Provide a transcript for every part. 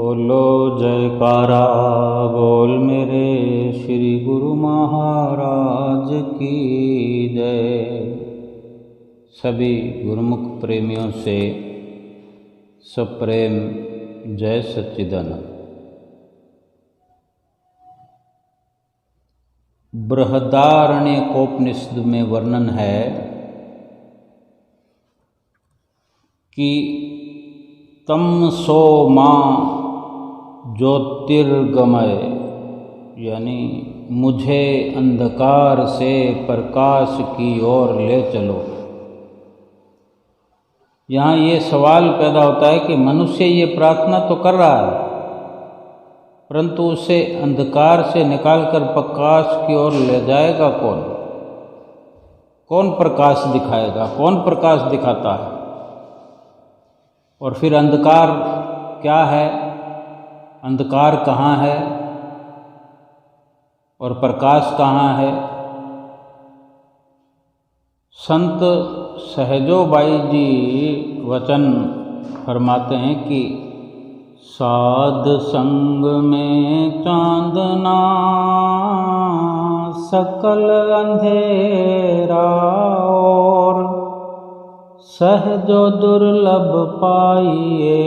बोलो जयकारा बोल मेरे श्री गुरु महाराज की जय। सभी गुरुमुख प्रेमियों से सप्रेम जय सच्चिदानंद। बृहदारण्यकोपनिषद में वर्णन है कि तमसो मां ज्योतिर्गमय, यानी मुझे अंधकार से प्रकाश की ओर ले चलो। यहाँ ये सवाल पैदा होता है कि मनुष्य ये प्रार्थना तो कर रहा है, परंतु उसे अंधकार से निकालकर प्रकाश की ओर ले जाएगा कौन? कौन प्रकाश दिखाएगा? कौन प्रकाश दिखाता है? और फिर अंधकार क्या है? अंधकार कहाँ है और प्रकाश कहाँ है? संत सहजोबाई जी वचन फरमाते हैं कि साध संग में चांदना सकल अंधेरा और सहजो दुर्लभ पाइए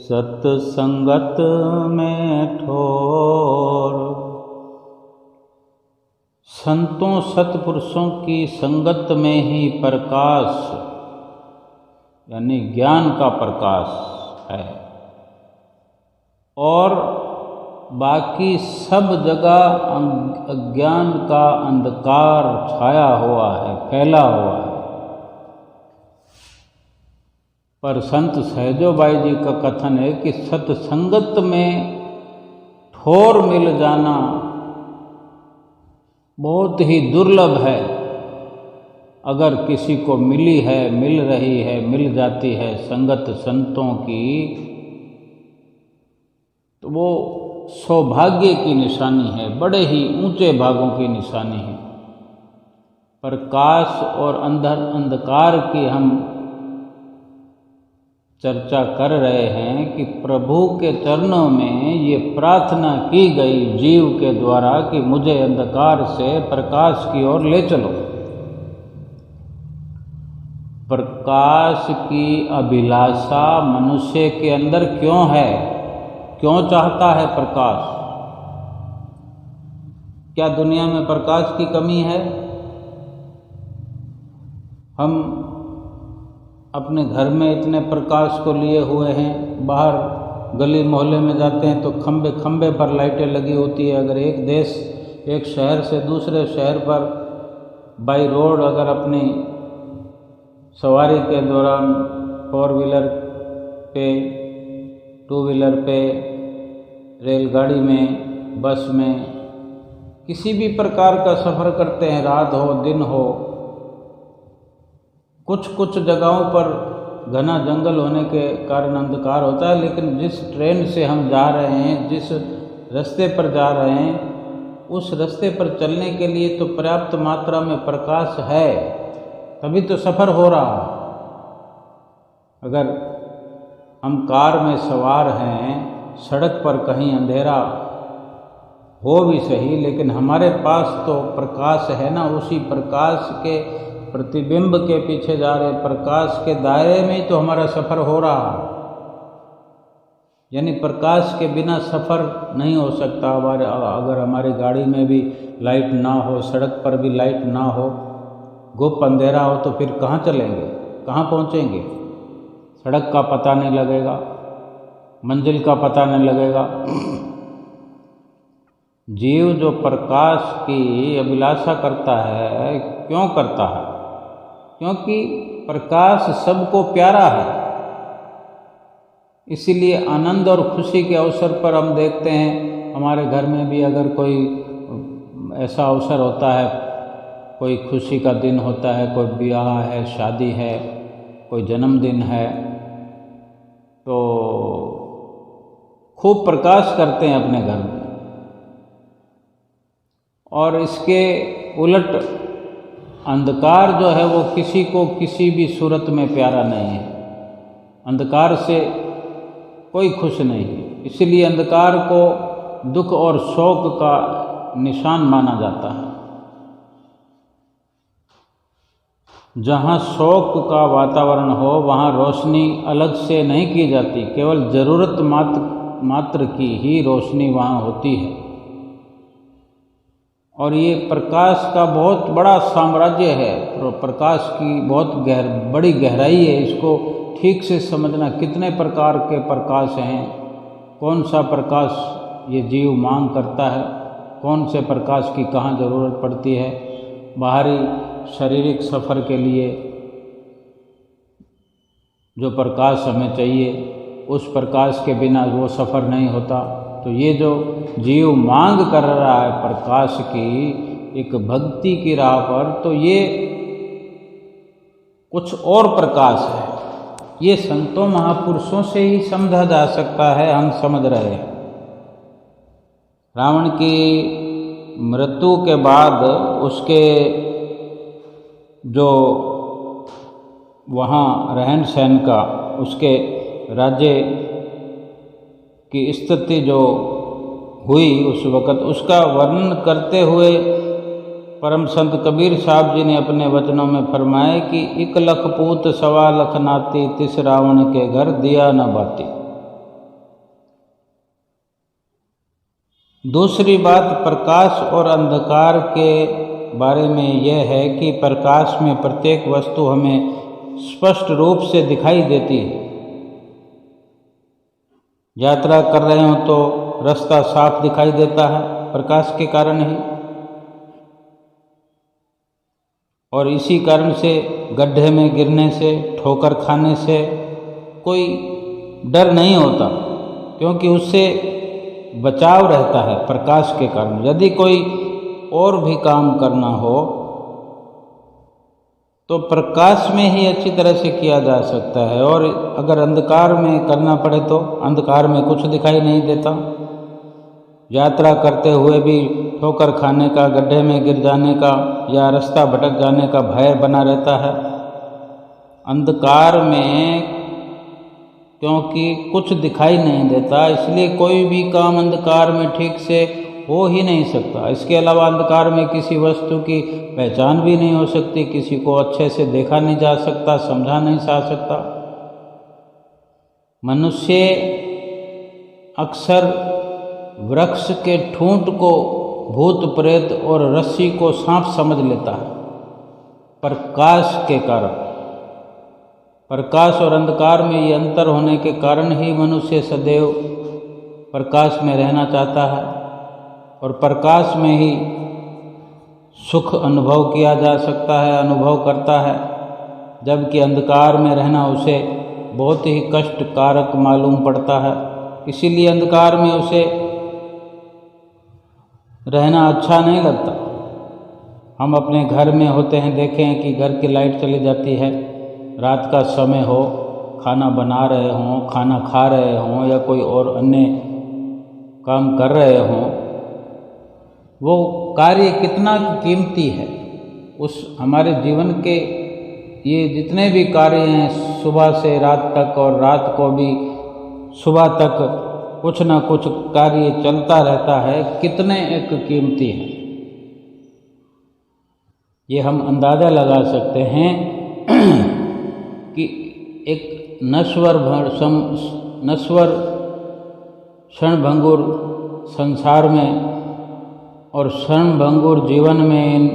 सत्संगत में ठोर। संतों सत्पुरुषों की संगत में ही प्रकाश यानी ज्ञान का प्रकाश है, और बाकी सब जगह अज्ञान का अंधकार छाया हुआ है, फैला हुआ है। पर संत सहजोबाई जी का कथन है कि सत्संगत में ठोर मिल जाना बहुत ही दुर्लभ है। अगर किसी को मिली है, मिल रही है, मिल जाती है संगत संतों की, तो वो सौभाग्य की निशानी है, बड़े ही ऊंचे भागों की निशानी है। प्रकाश और अंधकार की हम चर्चा कर रहे हैं कि प्रभु के चरणों में ये प्रार्थना की गई जीव के द्वारा कि मुझे अंधकार से प्रकाश की ओर ले चलो। प्रकाश की अभिलाषा मनुष्य के अंदर क्यों है? क्यों चाहता है प्रकाश? क्या दुनिया में प्रकाश की कमी है? हम अपने घर में इतने प्रकाश को लिए हुए हैं, बाहर गली मोहल्ले में जाते हैं तो खंबे खंबे पर लाइटें लगी होती है। अगर एक देश, एक शहर से दूसरे शहर पर बाई रोड अगर अपनी सवारी के दौरान 4 व्हीलर पे, 2 व्हीलर पे, रेलगाड़ी में, बस में, किसी भी प्रकार का सफ़र करते हैं, रात हो दिन हो, कुछ कुछ जगहों पर घना जंगल होने के कारण अंधकार होता है, लेकिन जिस ट्रेन से हम जा रहे हैं, जिस रास्ते पर जा रहे हैं, उस रास्ते पर चलने के लिए तो पर्याप्त मात्रा में प्रकाश है, तभी तो सफ़र हो रहा है। अगर हम कार में सवार हैं, सड़क पर कहीं अंधेरा हो भी सही, लेकिन हमारे पास तो प्रकाश है ना, उसी प्रकाश के प्रतिबिंब के पीछे जा रहे प्रकाश के दायरे में ही तो हमारा सफ़र हो रहा है। यानी प्रकाश के बिना सफ़र नहीं हो सकता। अगर हमारी गाड़ी में भी लाइट ना हो, सड़क पर भी लाइट ना हो, गुप्त अंधेरा हो, तो फिर कहाँ चलेंगे, कहाँ पहुँचेंगे? सड़क का पता नहीं लगेगा, मंजिल का पता नहीं लगेगा। जीव जो प्रकाश की अभिलाषा करता है, क्यों करता है? क्योंकि प्रकाश सबको प्यारा है। इसीलिए आनंद और खुशी के अवसर पर हम देखते हैं, हमारे घर में भी अगर कोई ऐसा अवसर होता है, कोई खुशी का दिन होता है, कोई ब्याह है, शादी है, कोई जन्मदिन है, तो खूब प्रकाश करते हैं अपने घर में। और इसके उलट अंधकार जो है वो किसी को किसी भी सूरत में प्यारा नहीं है। अंधकार से कोई खुश नहीं है। इसलिए अंधकार को दुख और शोक का निशान माना जाता है। जहाँ शोक का वातावरण हो वहाँ रोशनी अलग से नहीं की जाती, केवल ज़रूरत मात्र की ही रोशनी वहाँ होती है। और ये प्रकाश का बहुत बड़ा साम्राज्य है, प्रकाश की बहुत बड़ी गहराई है। इसको ठीक से समझना, कितने प्रकार के प्रकाश हैं, कौन सा प्रकाश ये जीव मांग करता है, कौन से प्रकाश की कहाँ ज़रूरत पड़ती है। बाहरी शारीरिक सफ़र के लिए जो प्रकाश हमें चाहिए, उस प्रकाश के बिना वो सफ़र नहीं होता। तो ये जो जीव मांग कर रहा है प्रकाश की एक भक्ति की राह पर, तो ये कुछ और प्रकाश है। ये संतों महापुरुषों से ही समझा जा सकता है, हम समझ रहे हैं। रावण की मृत्यु के बाद उसके जो वहाँ रहन सहन का, उसके राज्य की स्थिति जो हुई उस वक़्त, उसका वर्णन करते हुए परम संत कबीर साहब जी ने अपने वचनों में फरमाया कि 1 लख पूत 1.25 लख नाती, तिस रावण के घर दिया न बाती। दूसरी बात प्रकाश और अंधकार के बारे में यह है कि प्रकाश में प्रत्येक वस्तु हमें स्पष्ट रूप से दिखाई देती है। यात्रा कर रहे हो तो रास्ता साफ दिखाई देता है, प्रकाश के कारण ही। और इसी कारण से गड्ढे में गिरने से, ठोकर खाने से कोई डर नहीं होता, क्योंकि उससे बचाव रहता है प्रकाश के कारण। यदि कोई और भी काम करना हो तो प्रकाश में ही अच्छी तरह से किया जा सकता है। और अगर अंधकार में करना पड़े तो अंधकार में कुछ दिखाई नहीं देता। यात्रा करते हुए भी ठोकर खाने का, गड्ढे में गिर जाने का या रास्ता भटक जाने का भय बना रहता है। अंधकार में क्योंकि कुछ दिखाई नहीं देता, इसलिए कोई भी काम अंधकार में ठीक से हो ही नहीं सकता। इसके अलावा अंधकार में किसी वस्तु की पहचान भी नहीं हो सकती, किसी को अच्छे से देखा नहीं जा सकता, समझा नहीं जा सकता। मनुष्य अक्सर वृक्ष के ठूंठ को भूत प्रेत और रस्सी को सांप समझ लेता है प्रकाश के कारण। प्रकाश और अंधकार में ये अंतर होने के कारण ही मनुष्य सदैव प्रकाश में रहना चाहता है और प्रकाश में ही सुख अनुभव किया जा सकता है, अनुभव करता है। जबकि अंधकार में रहना उसे बहुत ही कष्टकारक मालूम पड़ता है। इसीलिए अंधकार में उसे रहना अच्छा नहीं लगता। हम अपने घर में होते हैं, देखें कि घर की लाइट चली जाती है, रात का समय हो, खाना बना रहे हों, खाना खा रहे हों या कोई और अन्य काम कर रहे हों, वो कार्य कितना कीमती है। उस हमारे जीवन के ये जितने भी कार्य हैं, सुबह से रात तक और रात को भी सुबह तक कुछ ना कुछ कार्य चलता रहता है, कितने एक कीमती है। ये हम अंदाज़ा लगा सकते हैं कि एक नश्वर क्षणभंगुर संसार में और क्षणभंगुर जीवन में इन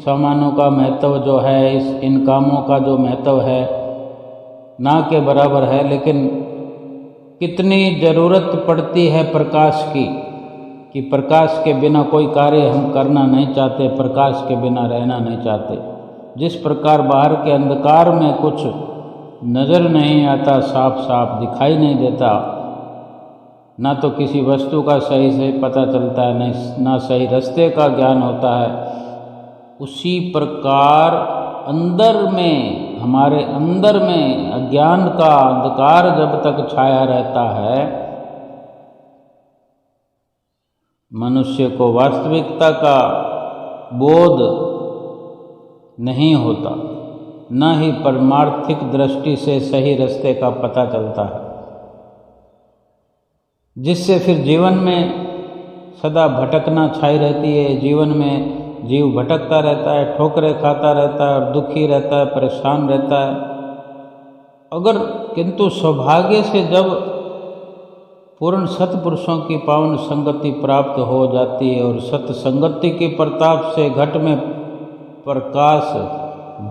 सामानों का महत्व जो है, इन कामों का जो महत्व है ना के बराबर है। लेकिन कितनी ज़रूरत पड़ती है प्रकाश की, कि प्रकाश के बिना कोई कार्य हम करना नहीं चाहते, प्रकाश के बिना रहना नहीं चाहते। जिस प्रकार बाहर के अंधकार में कुछ नज़र नहीं आता, साफ साफ दिखाई नहीं देता, ना तो किसी वस्तु का सही से पता चलता है, ना सही रास्ते का ज्ञान होता है, उसी प्रकार अंदर में, हमारे अंदर में अज्ञान का अंधकार जब तक छाया रहता है, मनुष्य को वास्तविकता का बोध नहीं होता, न ही परमार्थिक दृष्टि से सही रास्ते का पता चलता है। जिससे फिर जीवन में सदा भटकना छाई रहती है। जीवन में जीव भटकता रहता है, ठोकरें खाता रहता है और दुखी रहता है, परेशान रहता है। अगर किंतु सौभाग्य से जब पूर्ण सत्पुरुषों की पावन संगति प्राप्त हो जाती है और सत्संगति के प्रताप से घट में प्रकाश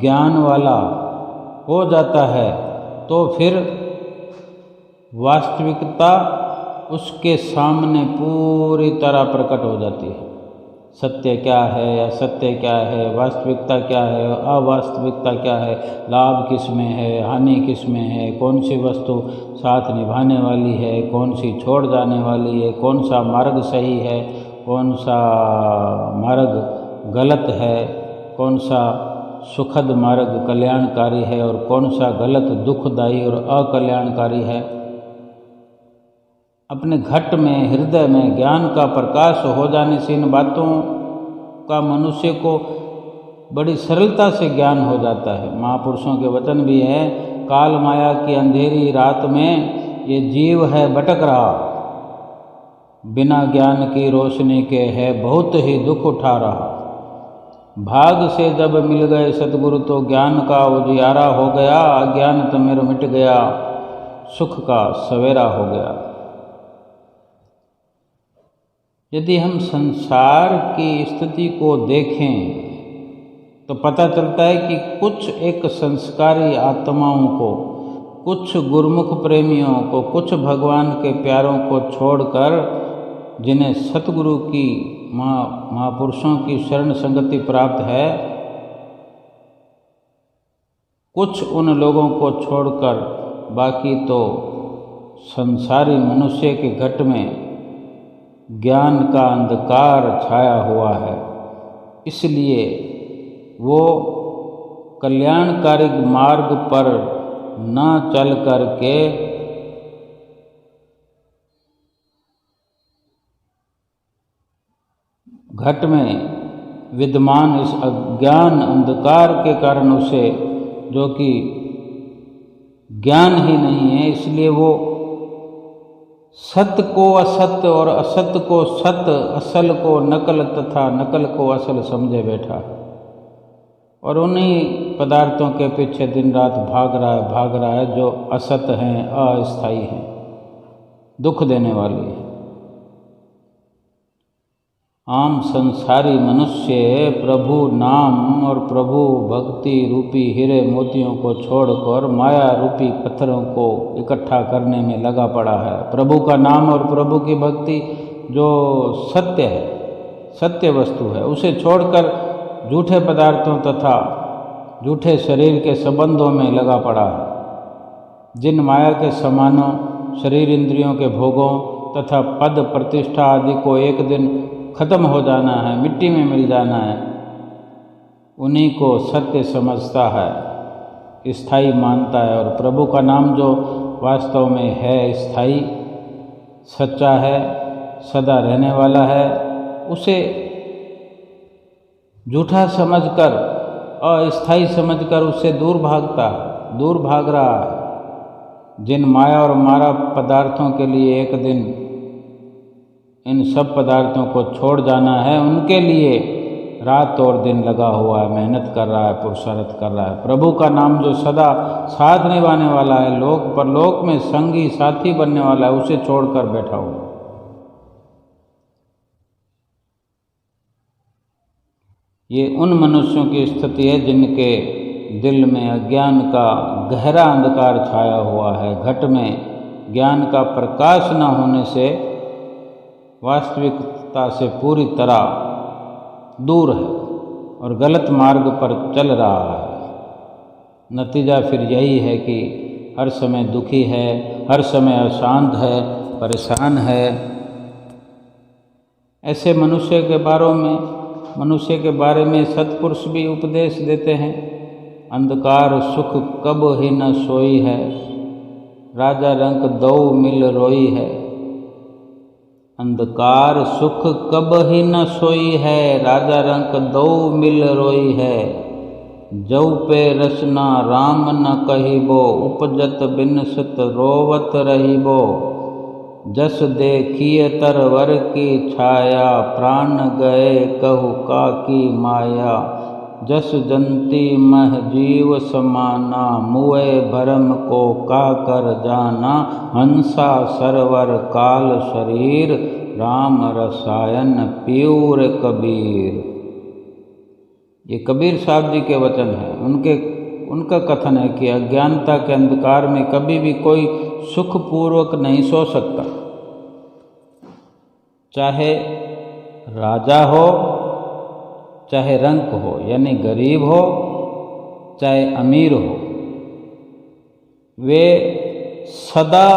ज्ञान वाला हो जाता है, तो फिर वास्तविकता उसके सामने पूरी तरह प्रकट हो जाती है। सत्य क्या है, असत्य क्या है, वास्तविकता क्या है, अवास्तविकता क्या है, लाभ किस में है, हानि किस में है, कौन सी वस्तु साथ निभाने वाली है, कौन सी छोड़ जाने वाली है, कौन सा मार्ग सही है, कौन सा मार्ग गलत है, कौन सा सुखद मार्ग कल्याणकारी है और कौन सा गलत दुखदायी और अकल्याणकारी है। अपने घट में, हृदय में ज्ञान का प्रकाश हो जाने से इन बातों का मनुष्य को बड़ी सरलता से ज्ञान हो जाता है। महापुरुषों के वचन भी है, काल माया की अंधेरी रात में ये जीव है भटक रहा, बिना ज्ञान की रोशनी के है बहुत ही दुख उठा रहा। भाग से जब मिल गए सतगुरु तो ज्ञान का उजियारा हो गया, अज्ञान तिमिर मिट गया, सुख का सवेरा हो गया। यदि हम संसार की स्थिति को देखें तो पता चलता है कि कुछ एक संस्कारी आत्माओं को, कुछ गुरुमुख प्रेमियों को, कुछ भगवान के प्यारों को छोड़कर जिन्हें सतगुरु की महापुरुषों की शरण संगति प्राप्त है, कुछ उन लोगों को छोड़कर बाकी तो संसारी मनुष्य के घट में ज्ञान का अंधकार छाया हुआ है। इसलिए वो कल्याणकारी मार्ग पर न चल करके घट में विद्यमान इस अज्ञान अंधकार के कारण उसे, जो कि ज्ञान ही नहीं है, इसलिए वो सत्य को असत्य और असत्य को सत्य, असल को नकल तथा नकल को असल समझे बैठा है और उन्हीं पदार्थों के पीछे दिन रात भाग रहा है जो असत्य हैं, अस्थायी हैं, दुख देने वाली है। आम संसारी मनुष्य प्रभु नाम और प्रभु भक्ति रूपी हीरे मोतियों को छोड़कर माया रूपी पत्थरों को इकट्ठा करने में लगा पड़ा है। प्रभु का नाम और प्रभु की भक्ति जो सत्य है, सत्य वस्तु है, उसे छोड़कर झूठे पदार्थों तथा झूठे शरीर के संबंधों में लगा पड़ा है। जिन माया के सामानों, शरीर इंद्रियों के भोगों तथा पद प्रतिष्ठा आदि को एक दिन खत्म हो जाना है, मिट्टी में मिल जाना है, उन्हीं को सत्य समझता है, स्थायी मानता है। और प्रभु का नाम जो वास्तव में है स्थायी, सच्चा है, सदा रहने वाला है, उसे झूठा समझकर, अस्थायी समझकर उससे दूर भाग रहा है। जिन माया और मारा पदार्थों के लिए एक दिन इन सब पदार्थों को छोड़ जाना है, उनके लिए रात और दिन लगा हुआ है, मेहनत कर रहा है, पुरुषार्थ कर रहा है। प्रभु का नाम जो सदा साथ निभाने वाला है, लोक परलोक में संगी साथी बनने वाला है, उसे छोड़कर बैठा हुआ। ये उन मनुष्यों की स्थिति है जिनके दिल में अज्ञान का गहरा अंधकार छाया हुआ है। घट में ज्ञान का प्रकाश न होने से वास्तविकता से पूरी तरह दूर है और गलत मार्ग पर चल रहा है। नतीजा फिर यही है कि हर समय दुखी है, हर समय अशांत है, परेशान है। ऐसे मनुष्य के बारे में सत्पुरुष भी उपदेश देते हैं। अंधकार सुख कब ही न सोई है, राजा रंक दो मिल रोई है। अंधकार सुख कब ही न सोई है, राजा रंक दो मिल रोई है। जौ पे रसना राम न कहिबो, उपजत बिनसत रोवत रहिबो। जस देखिए तरवर की छाया, प्राण गए कहु काकी माया। जस जंती मह जीव समाना, मुए भरम को का कर जाना। हंसा सरवर काल शरीर, राम रसायन पीयूर कबीर। ये कबीर साहब जी के वचन हैं। उनका कथन है कि अज्ञानता के अंधकार में कभी भी कोई सुखपूर्वक नहीं सो सकता, चाहे राजा हो चाहे रंक हो, यानी गरीब हो चाहे अमीर हो। वे सदा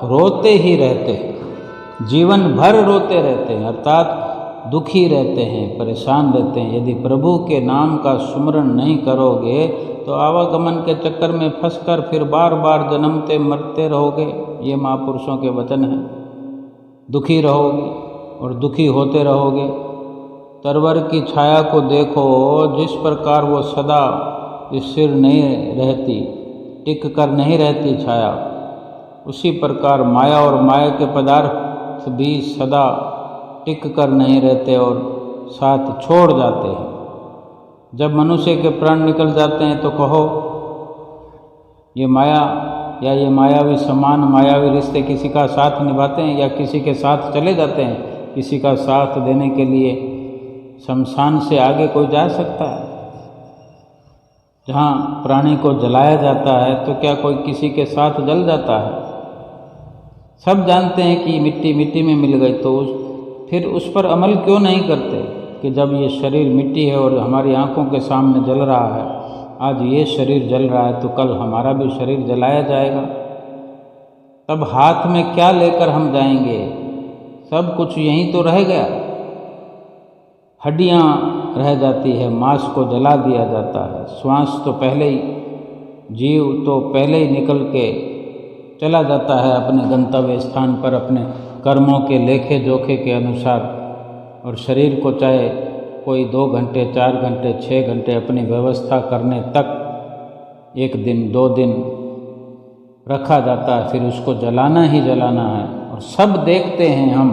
रोते ही रहते हैं, जीवन भर रोते रहते हैं, अर्थात दुखी रहते हैं, परेशान रहते हैं। यदि प्रभु के नाम का सुमरण नहीं करोगे तो आवागमन के चक्कर में फंसकर फिर बार बार जन्मते मरते रहोगे। ये महापुरुषों के वचन हैं। दुखी रहोगे और दुखी होते रहोगे। तरवर की छाया को देखो, जिस प्रकार वो सदा स्थिर नहीं रहती, टिक कर नहीं रहती छाया, उसी प्रकार माया और माया के पदार्थ भी सदा टिक कर नहीं रहते और साथ छोड़ जाते हैं। जब मनुष्य के प्राण निकल जाते हैं तो कहो ये माया या ये मायावी समान मायावी रिश्ते किसी का साथ निभाते हैं या किसी के साथ चले जाते हैं। किसी का साथ देने के लिए शमशान से आगे कोई जा सकता है? जहाँ प्राणी को जलाया जाता है तो क्या कोई किसी के साथ जल जाता है? सब जानते हैं कि मिट्टी मिट्टी में मिल गई, तो फिर उस पर अमल क्यों नहीं करते कि जब ये शरीर मिट्टी है और हमारी आंखों के सामने जल रहा है, आज ये शरीर जल रहा है तो कल हमारा भी शरीर जलाया जाएगा। तब हाथ में क्या लेकर हम जाएंगे? सब कुछ यहीं तो रह गया। हड्डियाँ रह जाती है, मांस को जला दिया जाता है, श्वास तो पहले ही, जीव तो पहले ही निकल के चला जाता है अपने गंतव्य स्थान पर अपने कर्मों के लेखे जोखे के अनुसार। और शरीर को चाहे कोई 2 घंटे 4 घंटे 6 घंटे अपनी व्यवस्था करने तक 1 दिन 2 दिन रखा जाता है, फिर उसको जलाना ही जलाना है। और सब देखते हैं हम।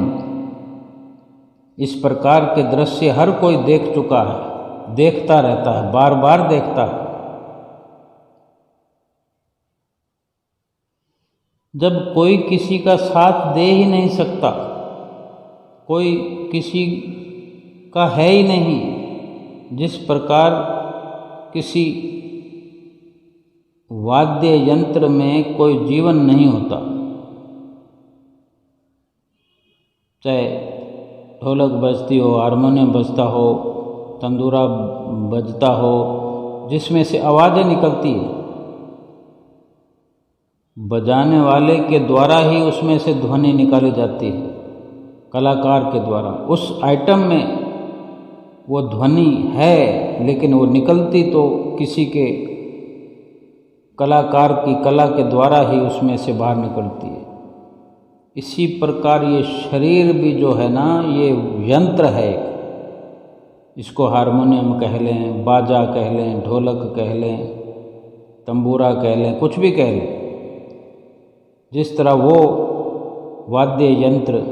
इस प्रकार के दृश्य हर कोई देख चुका है, देखता रहता है, बार बार देखता है। जब कोई किसी का साथ दे ही नहीं सकता, कोई किसी का है ही नहीं, जिस प्रकार किसी वाद्य यंत्र में कोई जीवन नहीं होता, चाहे ढोलक बजती हो, हारमोनियम बजता हो, तंदूरा बजता हो, जिसमें से आवाज़ें निकलती है, बजाने वाले के द्वारा ही उसमें से ध्वनि निकाली जाती है, कलाकार के द्वारा। उस आइटम में वो ध्वनि है, लेकिन वो निकलती तो किसी के कलाकार की कला के द्वारा ही उसमें से बाहर निकलती है। इसी प्रकार ये शरीर भी जो है ना, ये यंत्र है। इसको हारमोनियम कह लें, बाजा कह लें, ढोलक कह लें, तंबूरा कह लें, कुछ भी कह लें। जिस तरह वो वाद्य यंत्र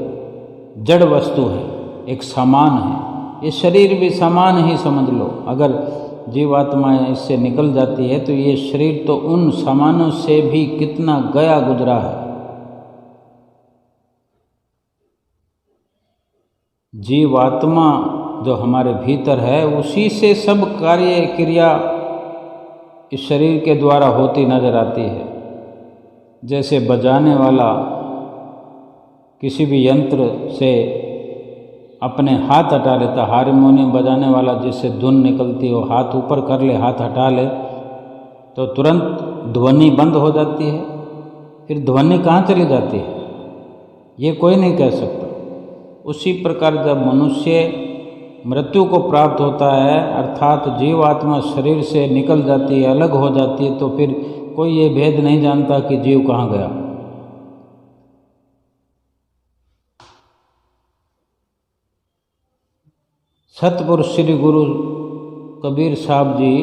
जड़ वस्तु है, एक सामान है, ये शरीर भी सामान ही समझ लो। अगर जीवात्मा इससे निकल जाती है तो ये शरीर तो उन सामानों से भी कितना गया गुजरा है। जीवात्मा जो हमारे भीतर है, उसी से सब कार्य क्रिया इस शरीर के द्वारा होती नजर आती है। जैसे बजाने वाला किसी भी यंत्र से अपने हाथ हटा लेता, हारमोनियम बजाने वाला जिससे धुन निकलती हो, हाथ ऊपर कर ले, हाथ हटा ले तो तुरंत ध्वनि बंद हो जाती है। फिर ध्वनि कहाँ चली जाती है ये कोई नहीं कह सकता। उसी प्रकार जब मनुष्य मृत्यु को प्राप्त होता है, अर्थात जीवात्मा शरीर से निकल जाती है, अलग हो जाती है, तो फिर कोई ये भेद नहीं जानता कि जीव कहाँ गया। सतपुरुष श्री गुरु कबीर साहब जी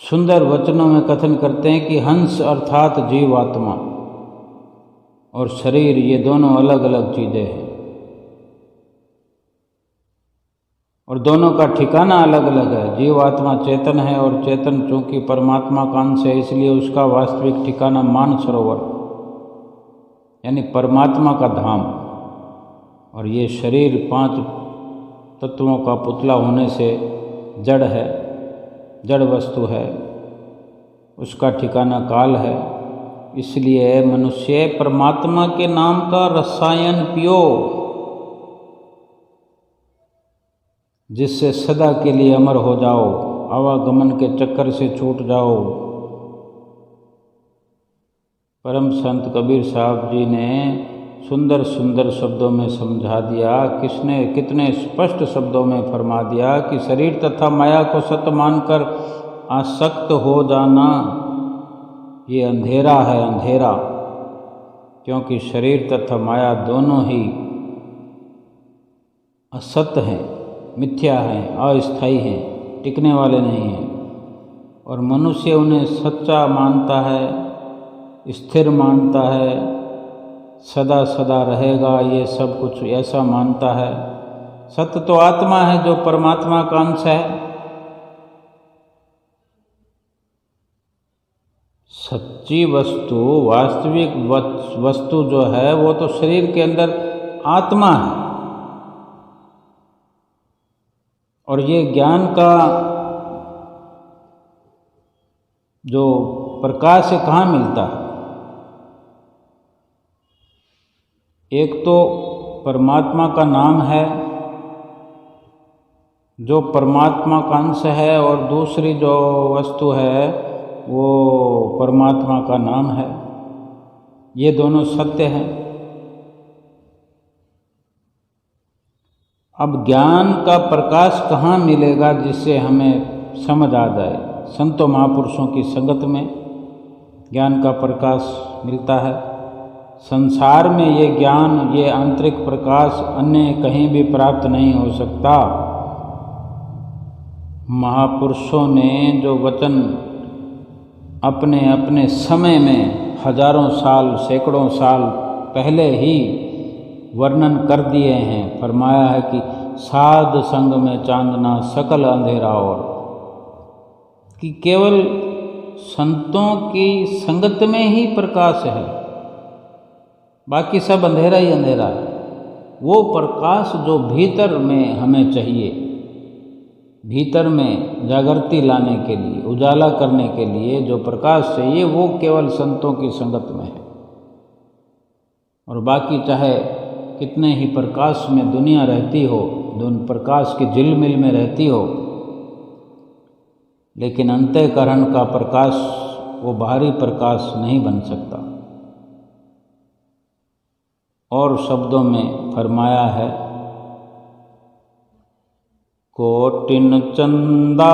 सुंदर वचनों में कथन करते हैं कि हंस अर्थात जीवात्मा और शरीर, ये दोनों अलग अलग चीज़ें हैं और दोनों का ठिकाना अलग अलग है। जीव आत्मा चेतन है और चेतन चूँकि परमात्मा का अंश है, इसलिए उसका वास्तविक ठिकाना मानसरोवर यानी परमात्मा का धाम। और ये शरीर 5 तत्वों का पुतला होने से जड़ है, जड़ वस्तु है, उसका ठिकाना काल है। इसलिए मनुष्य परमात्मा के नाम का रसायन पियो, जिससे सदा के लिए अमर हो जाओ, आवागमन के चक्कर से छूट जाओ। परम संत कबीर साहब जी ने सुंदर सुंदर शब्दों में समझा दिया, कितने स्पष्ट शब्दों में फरमा दिया कि शरीर तथा माया को सत्य मानकर आसक्त हो जाना ये अंधेरा है, अंधेरा। क्योंकि शरीर तथा माया दोनों ही असत्य हैं, मिथ्या हैं, अस्थायी हैं, टिकने वाले नहीं हैं। और मनुष्य उन्हें सच्चा मानता है, स्थिर मानता है, सदा सदा रहेगा, ये सब कुछ ऐसा मानता है। सत्य तो आत्मा है जो परमात्मा का अंश है। सच्ची वस्तु, वास्तविक वस्तु जो है वो तो शरीर के अंदर आत्मा है। और ये ज्ञान का जो प्रकाश है कहाँ मिलता है? एक तो परमात्मा का नाम है जो परमात्मा का अंश है, और दूसरी जो वस्तु है वो परमात्मा का नाम है। ये दोनों सत्य हैं। अब ज्ञान का प्रकाश कहाँ मिलेगा जिससे हमें समझ आ जाए? संतों महापुरुषों की संगत में ज्ञान का प्रकाश मिलता है। संसार में ये ज्ञान, ये आंतरिक प्रकाश अन्य कहीं भी प्राप्त नहीं हो सकता। महापुरुषों ने जो वचन अपने अपने समय में हजारों साल, सैकड़ों साल पहले ही वर्णन कर दिए हैं, फरमाया है कि साध संग में चांदना सकल अंधेरा, और कि केवल संतों की संगत में ही प्रकाश है, बाकी सब अंधेरा ही अंधेरा है। वो प्रकाश जो भीतर में हमें चाहिए, भीतर में जागृति लाने के लिए, उजाला करने के लिए जो प्रकाश चाहिए, वो केवल संतों की संगत में है। और बाकी चाहे कितने ही प्रकाश में दुनिया रहती हो, प्रकाश की झिलमिल में रहती हो, लेकिन अंतःकरण का प्रकाश वो बाहरी प्रकाश नहीं बन सकता। और शब्दों में फरमाया है, कोटिन चंदा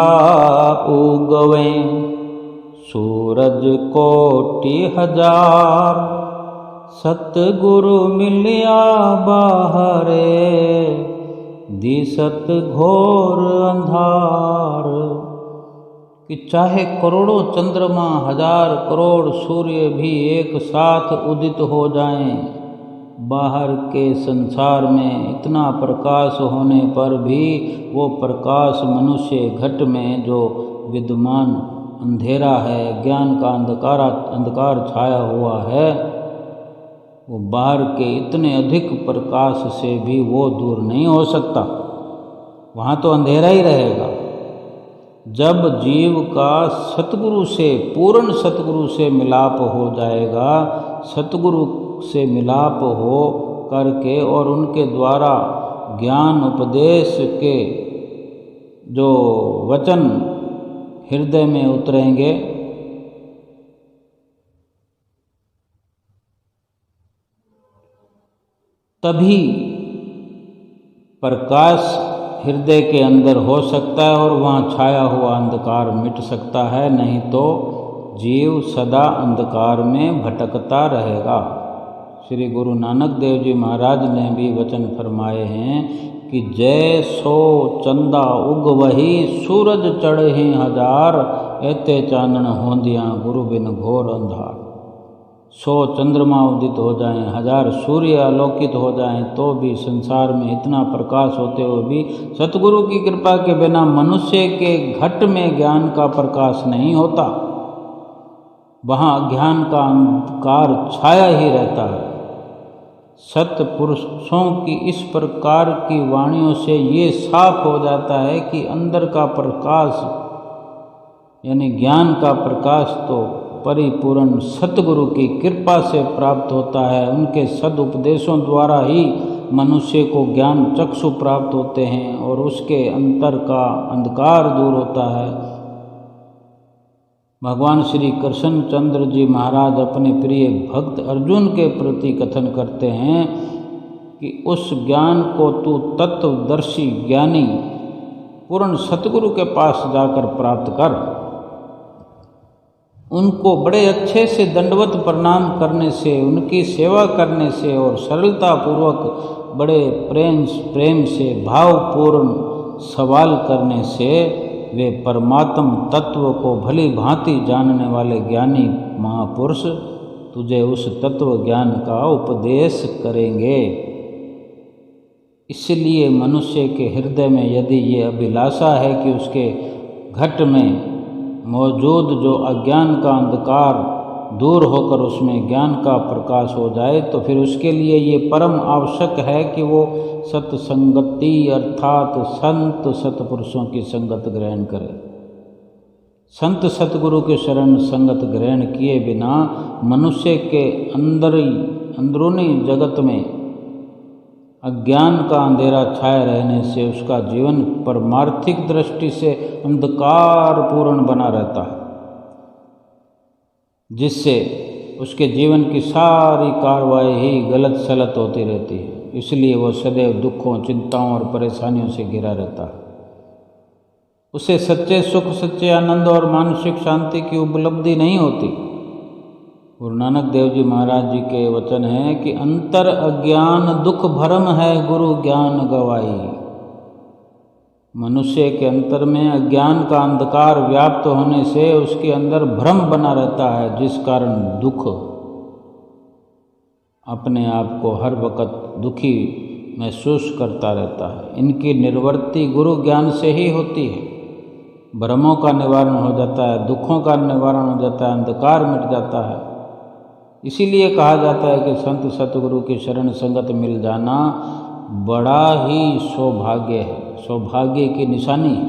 उगवे सूरज कोटि हजार, सतगुरु मिलिया बाहरे दिसत घोर अंधार। कि चाहे करोड़ों चंद्रमा, 1000 करोड़ सूर्य भी एक साथ उदित हो जाएं, बाहर के संसार में इतना प्रकाश होने पर भी वो प्रकाश मनुष्य घट में जो विद्यमान अंधेरा है, ज्ञान का अंधकार छाया हुआ है, वो बाहर के इतने अधिक प्रकाश से भी वो दूर नहीं हो सकता। वहाँ तो अंधेरा ही रहेगा। जब जीव का सतगुरु से, पूर्ण सतगुरु से मिलाप हो जाएगा, सतगुरु से मिलाप हो करके और उनके द्वारा ज्ञान उपदेश के जो वचन हृदय में उतरेंगे, तभी प्रकाश हृदय के अंदर हो सकता है और वहाँ छाया हुआ अंधकार मिट सकता है। नहीं तो जीव सदा अंधकार में भटकता रहेगा। श्री गुरु नानक देव जी महाराज ने भी वचन फरमाए हैं कि जय सो चंदा उग वही, सूरज चढ़े हजार, एते चानन होंदियाँ गुरु बिन घोर अंधार। 100 चंद्रमा उदित हो जाएं, 1000 सूर्य आलोकित हो जाएं, तो भी संसार में इतना प्रकाश होते हुए भी सतगुरु की कृपा के बिना मनुष्य के घट में ज्ञान का प्रकाश नहीं होता। वहाँ अज्ञान का अंधकार छाया ही रहता है। सत्पुरुषों की इस प्रकार की वाणियों से ये साफ हो जाता है कि अंदर का प्रकाश यानी ज्ञान का प्रकाश तो परिपूर्ण सतगुरु की कृपा से प्राप्त होता है। उनके सदुपदेशों द्वारा ही मनुष्य को ज्ञान चक्षु प्राप्त होते हैं और उसके अंतर का अंधकार दूर होता है। भगवान श्री कृष्णचंद्र जी महाराज अपने प्रिय भक्त अर्जुन के प्रति कथन करते हैं कि उस ज्ञान को तू तत्वदर्शी ज्ञानी पूर्ण सतगुरु के पास जाकर प्राप्त कर। उनको बड़े अच्छे से दंडवत प्रणाम करने से, उनकी सेवा करने से और सरलतापूर्वक बड़े प्रेम से भावपूर्ण सवाल करने से वे परमात्म तत्व को भली भांति जानने वाले ज्ञानी महापुरुष तुझे उस तत्व ज्ञान का उपदेश करेंगे। इसलिए मनुष्य के हृदय में यदि ये अभिलाषा है कि उसके घट में मौजूद जो अज्ञान का अंधकार दूर होकर उसमें ज्ञान का प्रकाश हो जाए, तो फिर उसके लिए ये परम आवश्यक है कि वो सत्संगति अर्थात संत सत्पुरुषों की संगत ग्रहण करे। संत सतगुरु के शरण संगत ग्रहण किए बिना मनुष्य के अंदरूनी जगत में अज्ञान का अंधेरा छाए रहने से उसका जीवन परमार्थिक दृष्टि से अंधकारपूर्ण बना रहता है, जिससे उसके जीवन की सारी कार्रवाई ही गलत सलत होती रहती है। इसलिए वो सदैव दुखों, चिंताओं और परेशानियों से घिरा रहता है। उसे सच्चे सुख, सच्चे आनंद और मानसिक शांति की उपलब्धि नहीं होती। गुरु नानक देव जी महाराज जी के वचन हैं कि अंतर अज्ञान दुख भरम है, गुरु ज्ञान गवाई। मनुष्य के अंतर में अज्ञान का अंधकार व्याप्त होने से उसके अंदर भ्रम बना रहता है, जिस कारण दुख अपने आप को हर वक्त दुखी महसूस करता रहता है। इनकी निवृत्ति गुरु ज्ञान से ही होती है। भ्रमों का निवारण हो जाता है, दुखों का निवारण हो जाता है, अंधकार मिट जाता है। इसीलिए कहा जाता है कि संत सतगुरु की शरण संगत मिल जाना बड़ा ही सौभाग्य है, सौभाग्य की निशानी है।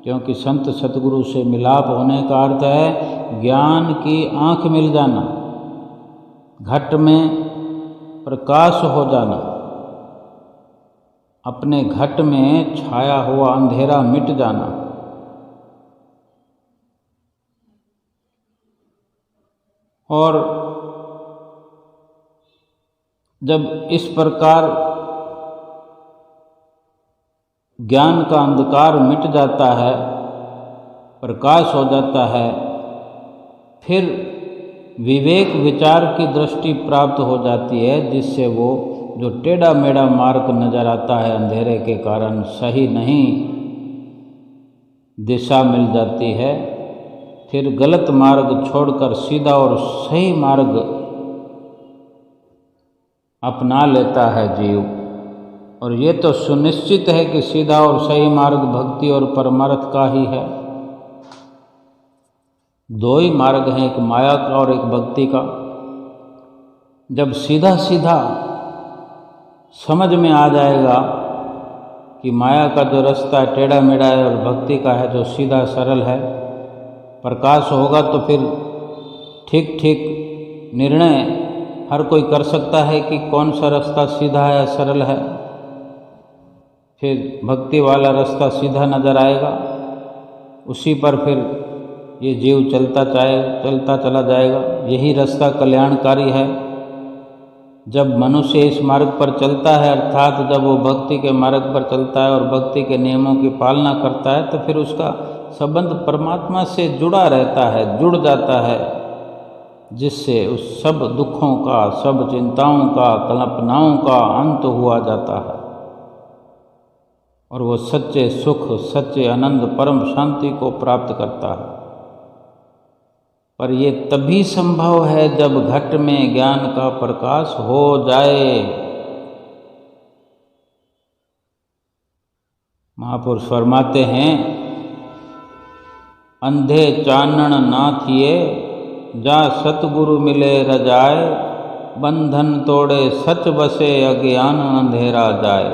क्योंकि संत सतगुरु से मिलाप होने का अर्थ है ज्ञान की आँख मिल जाना, घट में प्रकाश हो जाना, अपने घट में छाया हुआ अंधेरा मिट जाना। और जब इस प्रकार ज्ञान का अंधकार मिट जाता है, प्रकाश हो जाता है, फिर विवेक विचार की दृष्टि प्राप्त हो जाती है, जिससे वो जो टेढ़ा मेढ़ा मार्ग नजर आता है अंधेरे के कारण, सही नहीं दिशा मिल जाती है। फिर गलत मार्ग छोड़कर सीधा और सही मार्ग अपना लेता है जीव। और ये तो सुनिश्चित है कि सीधा और सही मार्ग भक्ति और परमार्थ का ही है। दो ही मार्ग हैं, एक माया का और एक भक्ति का। जब सीधा सीधा समझ में आ जाएगा कि माया का जो रास्ता टेढ़ा मेढ़ा है और भक्ति का है जो सीधा सरल है, प्रकाश होगा तो फिर ठीक ठीक निर्णय हर कोई कर सकता है कि कौन सा रास्ता सीधा है या सरल है। फिर भक्ति वाला रास्ता सीधा नज़र आएगा, उसी पर फिर ये जीव चलता चला जाएगा। यही रास्ता कल्याणकारी है। जब मनुष्य इस मार्ग पर चलता है, अर्थात जब वो भक्ति के मार्ग पर चलता है और भक्ति के नियमों की पालना करता है, तो फिर उसका संबंध परमात्मा से जुड़ा रहता है, जुड़ जाता है, जिससे उस सब दुखों का, सब चिंताओं का, कल्पनाओं का अंत हुआ जाता है और वो सच्चे सुख, सच्चे आनंद, परम शांति को प्राप्त करता है। पर ये तभी संभव है जब घट में ज्ञान का प्रकाश हो जाए। महापुरुष फरमाते हैं, अंधे चानन ना थिए, जा सतगुरु मिले रजाए, बंधन तोड़े सच बसे, अज्ञान अंधेरा जाए।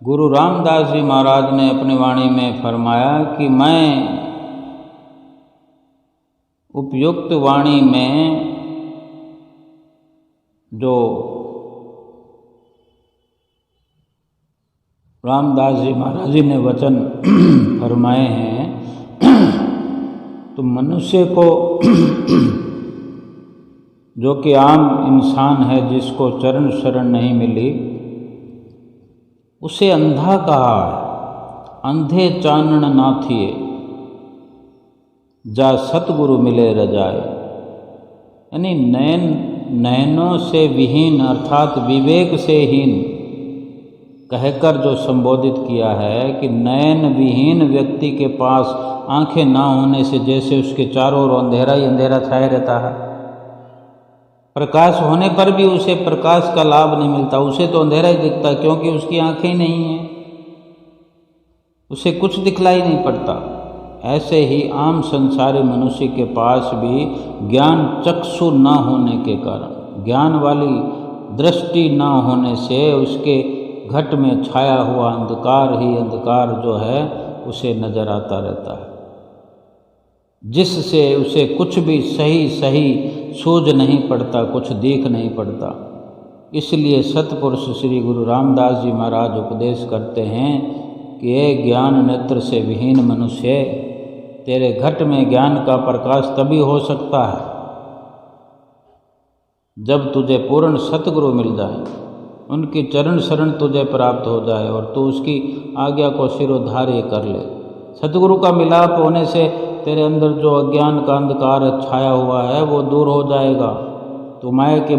गुरु रामदास जी महाराज ने अपनी वाणी में फरमाया कि मैं उपयुक्त वाणी में जो रामदास जी महाराज जी ने वचन फरमाए हैं, तो मनुष्य को जो कि आम इंसान है, जिसको चरण शरण नहीं मिली, उसे अंधा कहा है। अंधे चानन ना थिए, जा सतगुरु मिले रजाए। यानी नयनों से विहीन अर्थात विवेक से हीन कहकर जो संबोधित किया है कि नयन विहीन व्यक्ति के पास आंखें ना होने से जैसे उसके चारों ओर अंधेरा ही अंधेरा छाया रहता है। प्रकाश होने पर भी उसे प्रकाश का लाभ नहीं मिलता, उसे तो अंधेरा ही दिखता, क्योंकि उसकी आंखें ही नहीं हैं, उसे कुछ दिखलाई नहीं पड़ता। ऐसे ही आम संसारी मनुष्य के पास भी ज्ञान चक्षु न होने के कारण, ज्ञान वाली दृष्टि न होने से उसके घट में छाया हुआ अंधकार ही अंधकार जो है उसे नजर आता रहता है, जिससे उसे कुछ भी सही सूझ नहीं पड़ता, कुछ देख नहीं पड़ता। इसलिए सतपुरुष श्री गुरु रामदास जी महाराज उपदेश करते हैं कि ये ज्ञान नेत्र से विहीन मनुष्य, तेरे घट में ज्ञान का प्रकाश तभी हो सकता है जब तुझे पूर्ण सतगुरु मिल जाए, उनकी चरण शरण तुझे प्राप्त हो जाए और तू उसकी आज्ञा को शिरोधार्य कर ले। सतगुरु का मिलाप होने से तेरे अंदर जो अज्ञान का अंधकार छाया हुआ है वो दूर हो जाएगा। तो माया के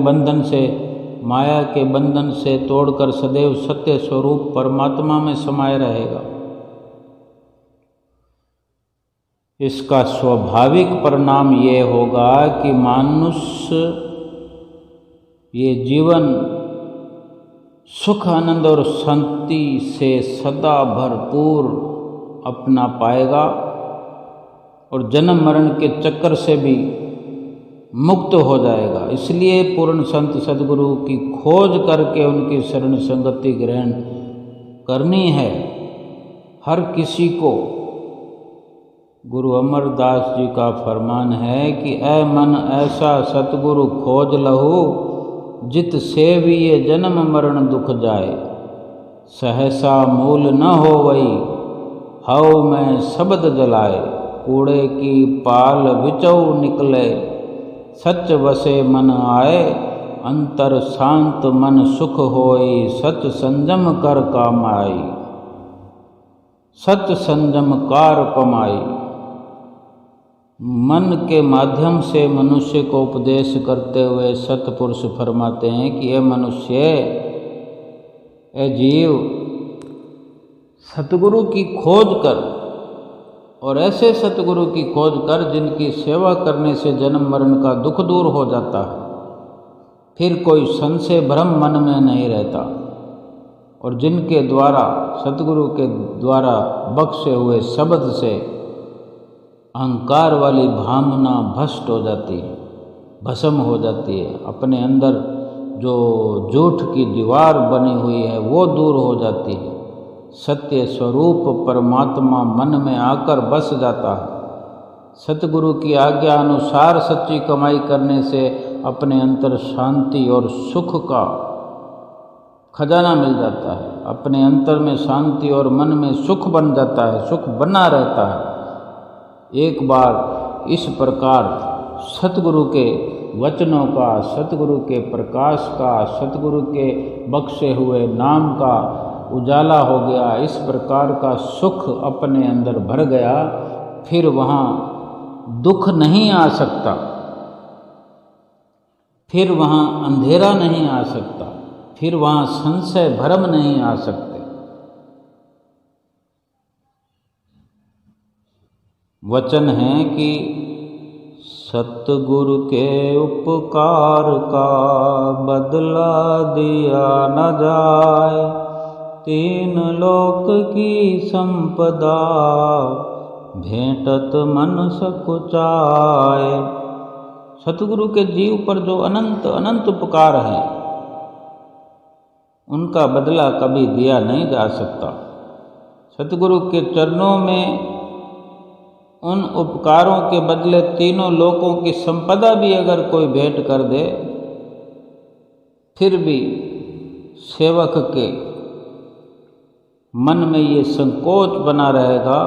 बंधन से तोड़कर सदैव सत्य स्वरूप परमात्मा में समाये रहेगा। इसका स्वाभाविक परिणाम ये होगा कि मनुष्य ये जीवन सुख आनंद और शांति से सदा भरपूर अपना पाएगा और जन्म मरण के चक्कर से भी मुक्त हो जाएगा। इसलिए पूर्ण संत सद्गुरु की खोज करके उनकी शरण संगति ग्रहण करनी है हर किसी को। गुरु अमरदास जी का फरमान है कि ऐ मन ऐसा सतगुरु खोज लहू, जित सेविये जन्म मरण दुख जाए, सहसा मूल न होवई, हव में शब्द जलाए, कूड़े की पाल विचौ निकले, सच वसे मन आए, अंतर शांत मन सुख होई, सच संजम कर कमाई, सच संजम कार कमाई। मन के माध्यम से मनुष्य को उपदेश करते हुए सतपुरुष फरमाते हैं कि ये मनुष्य, ए जीव, सतगुरु की खोज कर और ऐसे सतगुरु की खोज कर जिनकी सेवा करने से जन्म मरण का दुख दूर हो जाता है, फिर कोई संशय भ्रम मन में नहीं रहता और जिनके द्वारा सतगुरु के द्वारा बख्शे हुए शब्द से अहंकार वाली भावना भ्रष्ट हो जाती है, भस्म हो जाती है, अपने अंदर जो झूठ की दीवार बनी हुई है वो दूर हो जाती है, सत्य स्वरूप परमात्मा मन में आकर बस जाता है। सतगुरु की आज्ञा अनुसार सच्ची कमाई करने से अपने अंतर शांति और सुख का खजाना मिल जाता है, अपने अंतर में शांति और मन में सुख बन जाता है, सुख बना रहता है। एक बार इस प्रकार सतगुरु के वचनों का, सतगुरु के प्रकाश का, सतगुरु के बख्शे हुए नाम का उजाला हो गया, इस प्रकार का सुख अपने अंदर भर गया, फिर वहाँ दुख नहीं आ सकता, फिर वहाँ अंधेरा नहीं आ सकता, फिर वहाँ संशय भ्रम नहीं आ सकते। वचन है कि सतगुरु के उपकार का बदला दिया न जाए, तीन लोक की संपदा भेंटत मन सकुचाए। सतगुरु के जीव पर जो अनंत अनंत उपकार हैं, उनका बदला कभी दिया नहीं जा सकता। सतगुरु के चरणों में उन उपकारों के बदले तीनों लोकों की संपदा भी अगर कोई भेंट कर दे, फिर भी सेवक के मन में ये संकोच बना रहेगा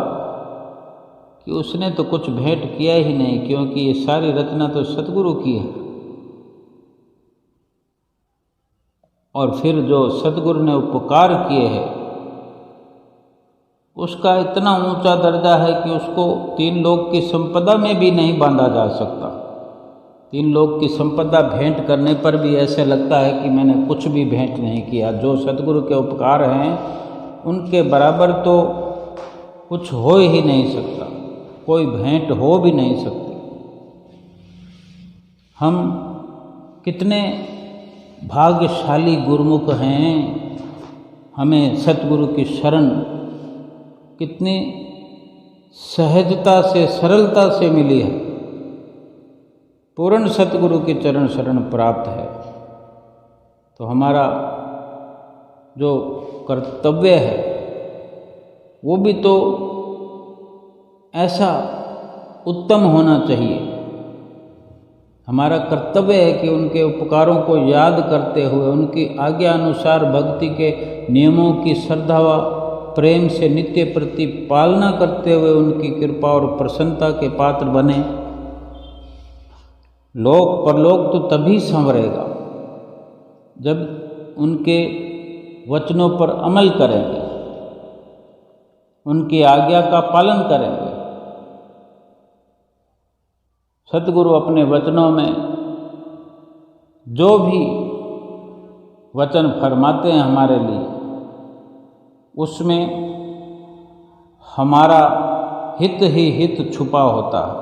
कि उसने तो कुछ भेंट किया ही नहीं, क्योंकि ये सारी रचना तो सतगुरु की है। और फिर जो सतगुरु ने उपकार किए हैं, उसका इतना ऊंचा दर्जा है कि उसको तीन लोक की संपदा में भी नहीं बांधा जा सकता। तीन लोक की संपदा भेंट करने पर भी ऐसे लगता है कि मैंने कुछ भी भेंट नहीं किया। जो सतगुरु के उपकार हैं, उनके बराबर तो कुछ हो ही नहीं सकता, कोई भेंट हो भी नहीं सकती। हम कितने भाग्यशाली गुरुमुख हैं, हमें सतगुरु की शरण कितनी सहजता से, सरलता से मिली है। पूर्ण सतगुरु की चरण शरण प्राप्त है, तो हमारा जो कर्तव्य है वो भी तो ऐसा उत्तम होना चाहिए। हमारा कर्तव्य है कि उनके उपकारों को याद करते हुए, उनकी आज्ञा अनुसार भक्ति के नियमों की श्रद्धा व प्रेम से नित्य प्रति पालना करते हुए उनकी कृपा और प्रसन्नता के पात्र बने। लोक परलोक तो तभी संवरेगा जब उनके वचनों पर अमल करेंगे, उनकी आज्ञा का पालन करेंगे। सतगुरु अपने वचनों में जो भी वचन फरमाते हैं हमारे लिए, उसमें हमारा हित ही हित छुपा होता है।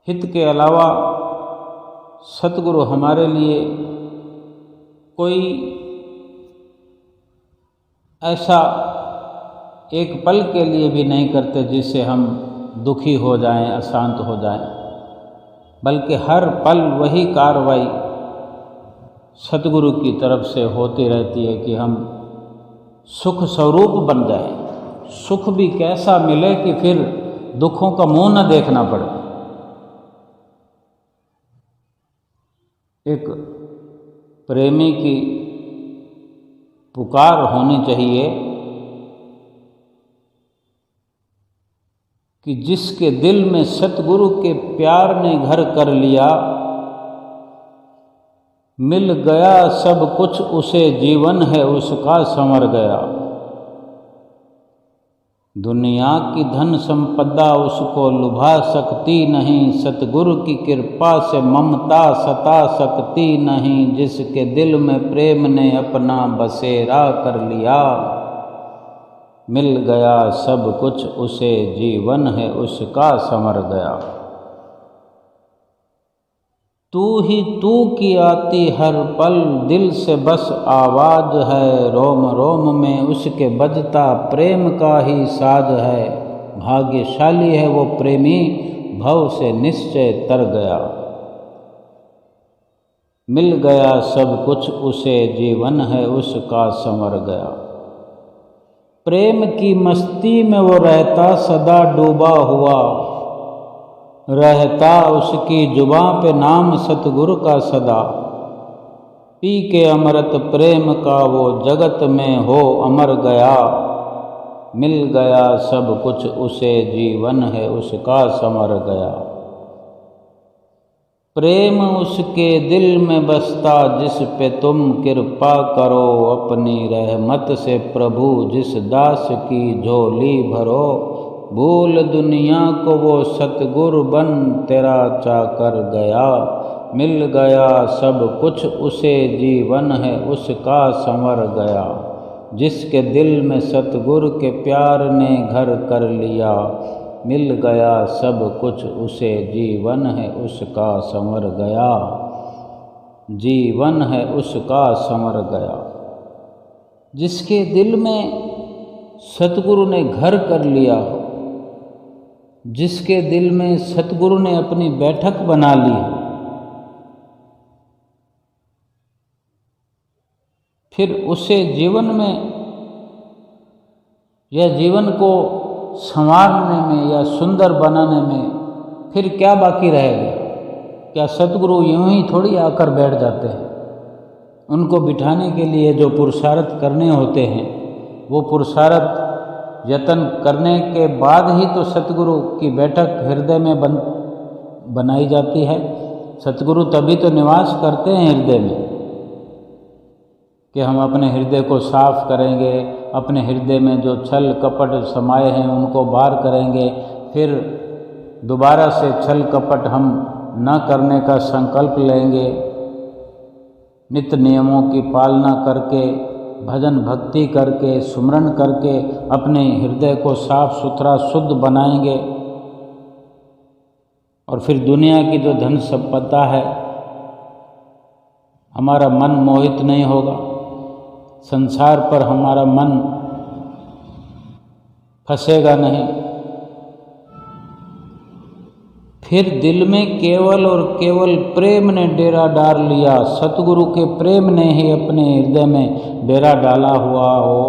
हित के अलावा सतगुरु हमारे लिए कोई ऐसा एक पल के लिए भी नहीं करते जिससे हम दुखी हो जाएं, अशांत हो जाएं, बल्कि हर पल वही कार्रवाई सतगुरु की तरफ से होती रहती है कि हम सुख स्वरूप बन जाएं। सुख भी कैसा मिले कि फिर दुखों का मुंह न देखना पड़े। एक प्रेमी की पुकार होनी चाहिए कि जिसके दिल में सतगुरु के प्यार ने घर कर लिया, मिल गया सब कुछ उसे, जीवन है उसका संवर गया। दुनिया की धन संपदा उसको लुभा सकती नहीं, सतगुरु की कृपा से ममता सता सकती नहीं। जिसके दिल में प्रेम ने अपना बसेरा कर लिया, मिल गया सब कुछ उसे, जीवन है उसका संवर गया। तू ही तू की आती हर पल, दिल से बस आवाज है। रोम रोम में उसके बजता प्रेम का ही साज है। भाग्यशाली है वो प्रेमी, भव से निश्चय तर गया। मिल गया सब कुछ उसे, जीवन है उसका संवर गया। प्रेम की मस्ती में वो रहता सदा डूबा हुआ, रहता उसकी जुबां पे नाम सतगुरु का सदा। पी के अमृत प्रेम का वो जगत में हो अमर गया। मिल गया सब कुछ उसे, जीवन है उसका संवर गया। प्रेम उसके दिल में बसता, जिस पे तुम कृपा करो। अपनी रहमत से प्रभु जिस दास की झोली भरो। भूल दुनिया को वो सतगुरु बन तेरा चाकर गया। मिल गया सब कुछ उसे, जीवन है उसका संवर गया। जिसके दिल में सतगुरु के प्यार ने घर कर लिया, मिल गया सब कुछ उसे, जीवन है उसका संवर गया, जीवन है उसका संवर गया। जिसके दिल में सतगुरु ने घर कर लिया हो, जिसके दिल में सतगुरु ने अपनी बैठक बना ली हो, फिर उसे जीवन में या जीवन को संवारने में या सुंदर बनाने में फिर क्या बाकी रहेगा? क्या सतगुरु यूं ही थोड़ी आकर बैठ जाते हैं? उनको बिठाने के लिए जो पुरुषार्थ करने होते हैं, वो पुरुषार्थ यत्न करने के बाद ही तो सतगुरु की बैठक हृदय में बनाई जाती है। सतगुरु तभी तो निवास करते हैं हृदय में कि हम अपने हृदय को साफ करेंगे, अपने हृदय में जो छल कपट समाये हैं उनको बाहर करेंगे, फिर दोबारा से छल कपट हम न करने का संकल्प लेंगे, नित्य नियमों की पालना करके, भजन भक्ति करके, सुमरन करके अपने हृदय को साफ सुथरा शुद्ध बनाएंगे। और फिर दुनिया की जो धन संपदा है, हमारा मन मोहित नहीं होगा, संसार पर हमारा मन फंसेगा नहीं। फिर दिल में केवल और केवल प्रेम ने डेरा डाल लिया, सतगुरु के प्रेम ने ही अपने हृदय में डेरा डाला हुआ हो,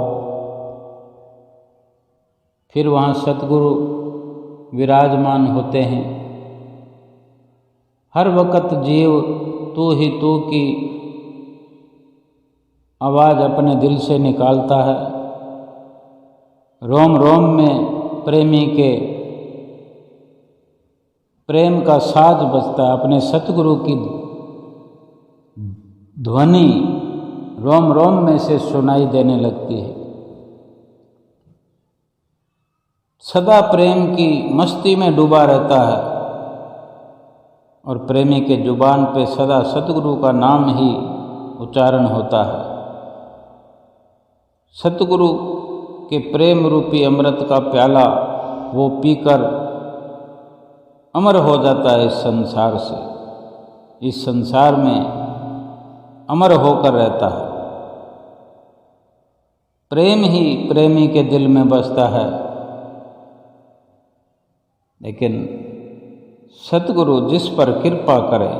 फिर वहाँ सतगुरु विराजमान होते हैं। हर वक्त जीव तू ही तू की आवाज़ अपने दिल से निकालता है, रोम रोम में प्रेमी के प्रेम का साज बजता है। अपने सतगुरु की ध्वनि रोम रोम में से सुनाई देने लगती है। सदा प्रेम की मस्ती में डूबा रहता है और प्रेमी के जुबान पे सदा सतगुरु का नाम ही उच्चारण होता है। सतगुरु के प्रेम रूपी अमृत का प्याला वो पीकर अमर हो जाता है इस संसार से, इस संसार में अमर होकर रहता है। प्रेम ही प्रेमी के दिल में बसता है। लेकिन सतगुरु जिस पर कृपा करे,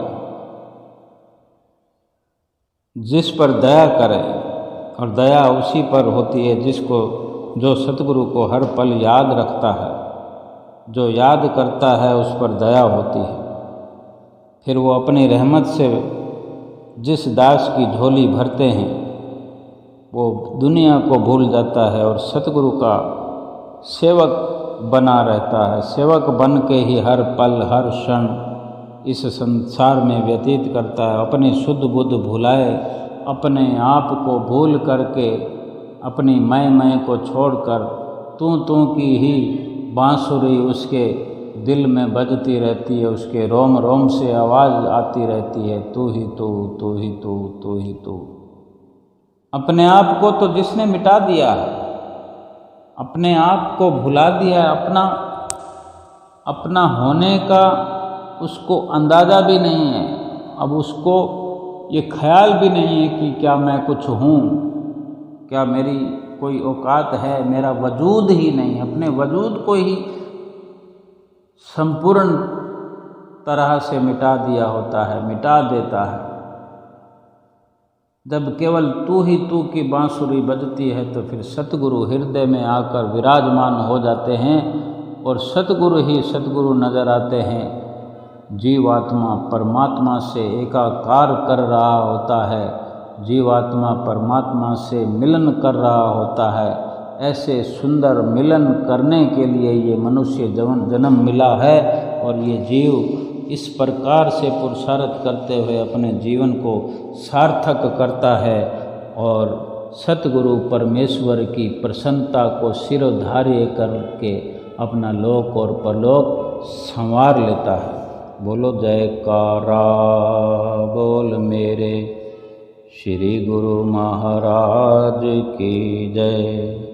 जिस पर दया करे, और दया उसी पर होती है जिसको जो सतगुरु को हर पल याद रखता है, जो याद करता है उस पर दया होती है। फिर वो अपनी रहमत से जिस दास की झोली भरते हैं वो दुनिया को भूल जाता है और सतगुरु का सेवक बना रहता है। सेवक बन के ही हर पल हर क्षण इस संसार में व्यतीत करता है। अपनी शुद्ध बुद्ध भुलाए, अपने आप को भूल करके, अपनी मैं को छोड़कर तू की ही बांसुरी उसके दिल में बजती रहती है, उसके रोम रोम से आवाज़ आती रहती है, तू ही तू, तू ही तू, तू ही तू। अपने आप को तो जिसने मिटा दिया है, अपने आप को भुला दिया है, अपना होने का उसको अंदाज़ा भी नहीं है। अब उसको ये ख्याल भी नहीं है कि क्या मैं कुछ हूँ, क्या मेरी कोई औकात है, मेरा वजूद ही नहीं। अपने वजूद को ही संपूर्ण तरह से मिटा दिया होता है, मिटा देता है। जब केवल तू ही तू की बांसुरी बजती है तो फिर सतगुरु हृदय में आकर विराजमान हो जाते हैं और सतगुरु ही सतगुरु नजर आते हैं। जीवात्मा परमात्मा से एकाकार कर रहा होता है, जीवात्मा परमात्मा से मिलन कर रहा होता है। ऐसे सुंदर मिलन करने के लिए ये मनुष्य जन्म मिला है और ये जीव इस प्रकार से पुरुषार्थ करते हुए अपने जीवन को सार्थक करता है और सतगुरु परमेश्वर की प्रसन्नता को सिरोधार्य करके अपना लोक और परलोक संवार लेता है। बोलो जयकारा बोल मेरे श्री गुरु महाराज की जय।